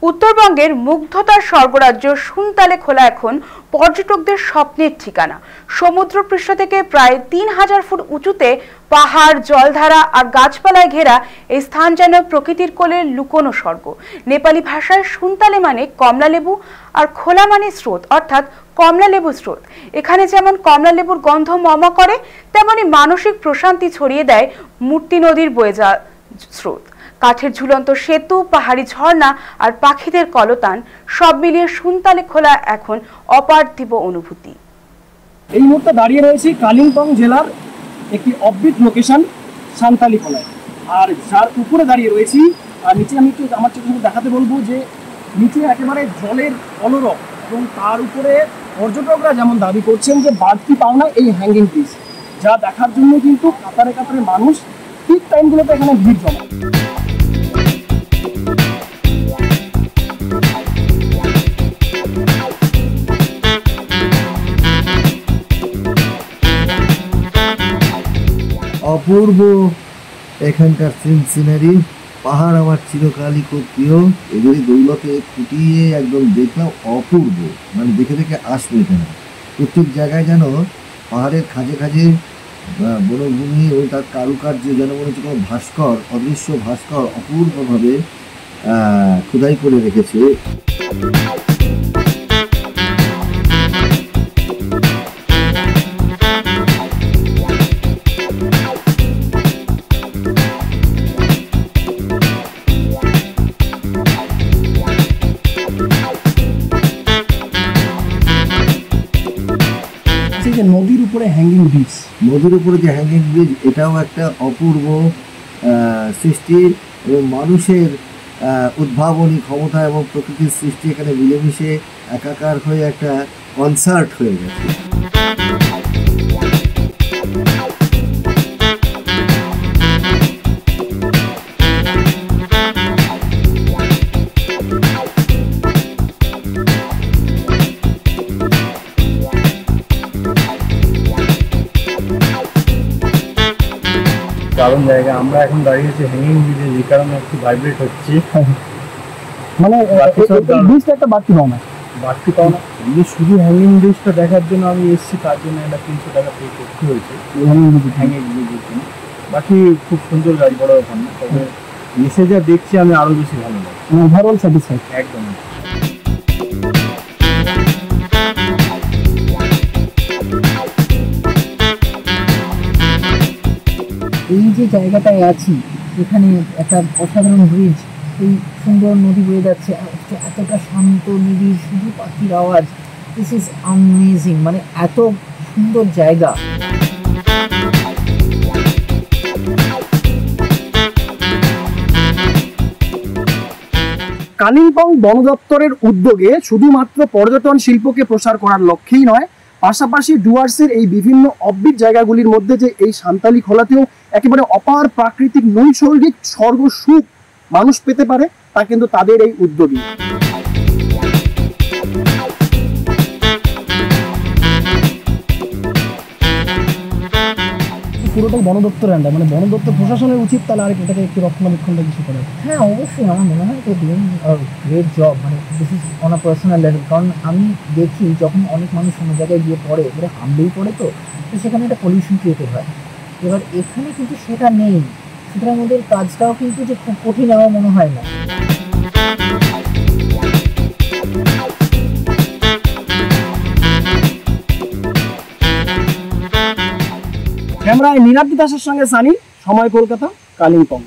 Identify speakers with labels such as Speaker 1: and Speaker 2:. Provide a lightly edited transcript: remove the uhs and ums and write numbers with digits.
Speaker 1: উত্তরবঙ্গের মুগ্ধতার স্বর্গরাজ্য সুনতালে খোলা এখন পর্যটকদের স্বপ্নের ঠিকানা। সমুদ্রপৃষ্ঠ থেকে প্রায় 3000 ফুট উঁচুতে পাহাড়, জলধারা আর গাছপালায় ঘেরা এই স্থান যেন প্রকৃতির কোলে লুকোনো স্বর্গ। নেপালি ভাষায় সুনতালে মানে কমলা লেবু আর খোলা মানে স্রোত, অর্থাৎ কমলা লেবু স্রোত। এখানে যেমন কমলা লেবুর গন্ধ মমা করে, তেমনি মানসিক প্রশান্তি ছড়িয়ে দেয় মূর্তি নদীর বয়ে যাওয়া স্রোত। কাঠের ঝুলন্ত সেতু, পাহাড়ি ঝর্ণা আর পাখিদের কলতান সব মিলিয়ে সুনতালে খোলা এখন অপার্থিব অনুভূতি।
Speaker 2: এই মুহূর্তে দাঁড়িয়ে রয়েছি কালিম্পং জেলার একটি অফবিট লোকেশন সান্তালি খোলায়, আর যার উপরে দাঁড়িয়ে রয়েছি। আর নিচে আমি একটু আমার চোখে দেখাতে বলবো যে নিচে একেবারে জলের কলরব, এবং তার উপরে পর্যটকরা যেমন দাবি করছেন যে বাড়তি পাওনা এই হ্যাঙ্গিং ব্রিজ, যা দেখার জন্য কিন্তু কাতারে কাতারে মানুষ ঠিক টাইমগুলোতে এখানে ভিড় জমায়।
Speaker 3: অপূর্ব এখানকার সিনারি। পাহাড় আমার চিরকালই খুব প্রিয়, এগুলি দৌলতে ফুটিয়ে একদম দেখলাম অপূর্ব, মানে দেখে দেখে আসবে এখানে। প্রত্যেক জায়গায় যেন পাহাড়ের খাঁজে খাঁজে বনভূমি ও তার কারুকার্য যেন মনে হচ্ছে কোনো ভাস্কর, অদৃশ্য ভাস্কর অপূর্বভাবে খোদাই করে রেখেছে।
Speaker 2: নদীর উপরে হ্যাঙ্গিং ব্রিজ,
Speaker 3: নদীর উপরে যে হ্যাঙ্গিং ব্রিজ, এটাও একটা অপূর্ব সৃষ্টি, এবং মানুষের উদ্ভাবনী ক্ষমতা এবং প্রকৃতির সৃষ্টি এখানে মিলেমিশে একাকার হয়ে একটা কনসার্ট হয়ে গেছে।
Speaker 4: দারুণ জায়গা। আমরা এখন দাঁড়িয়েছি হ্যাঙ্গিং ব্রিজে, যে কারণে একটু ভাইব্রেট হচ্ছে।
Speaker 2: মানে ব্রিজটা একটা বাড়তি পাওনা,
Speaker 4: আমি শুধু হ্যাঙ্গিং ব্রিজটা দেখার জন্য আমি এসেছি, তার জন্য একটা 300 টাকা পে করতে হয়েছে হ্যাঙ্গিং ব্রিজের জন্য। বাকি খুব সুন্দর গাড়ি, বড় ব্যাপার না, তবে এসে যা দেখছি আমি আরো বেশি ভালো লাগছে।
Speaker 2: ওভারঅল স্যাটিসফাইড
Speaker 4: একদম।
Speaker 5: এই যে জায়গাটায় আছি, এখানে একটা অসাধারণ ব্রিজ, এই সুন্দর নদী বয়ে যাচ্ছে, এতটা শান্ত নিবিড়, শুধু পাখির আওয়াজ। দিস ইজ অ্যামেজিং, মানে এত সুন্দর জায়গা।
Speaker 2: কালিম্পং বন দপ্তরের উদ্যোগে শুধুমাত্র পর্যটন শিল্পকে প্রসার করার লক্ষ্যেই নয়, পাশাপাশি ডুয়ার্সের এই বিভিন্ন অফবিট জায়গাগুলির মধ্যে যে এই সান্তালি খোলাতেও একেবারে অপার প্রাকৃতিক নৈসর্গিক স্বর্গসুখ মানুষ পেতে পারে, তা কিন্তু তাদের এই উদ্যোগই। পুরোটাই বন দপ্তরের আন্ডার, মানে বন দপ্তর প্রশাসনের উচিত তাহলে আর এটাকে একটু রক্ষণাবেক্ষণটা কিছু করে।
Speaker 5: হ্যাঁ, অবশ্যই আমার মনে হয় তো ডুইং গ্রেট জব, মানে this is on a personal level. কারণ আমি দেখি যখন অনেক মানুষ অন্য জায়গায় গিয়ে পড়ে, এবারে হামলেই পড়ে, তো সেখানে একটা পলিউশন ক্রিয়েটেড হয়। এবার এখানে কিন্তু সেটা নেই, সুতরাং ওদের কাজটাও কিন্তু যে খুব কঠিন আমার মনে হয় না।
Speaker 2: ক্যামেরায় নীলাদ্রি দাসের সঙ্গে সানি, সময় কলকাতা, কালিম্পং।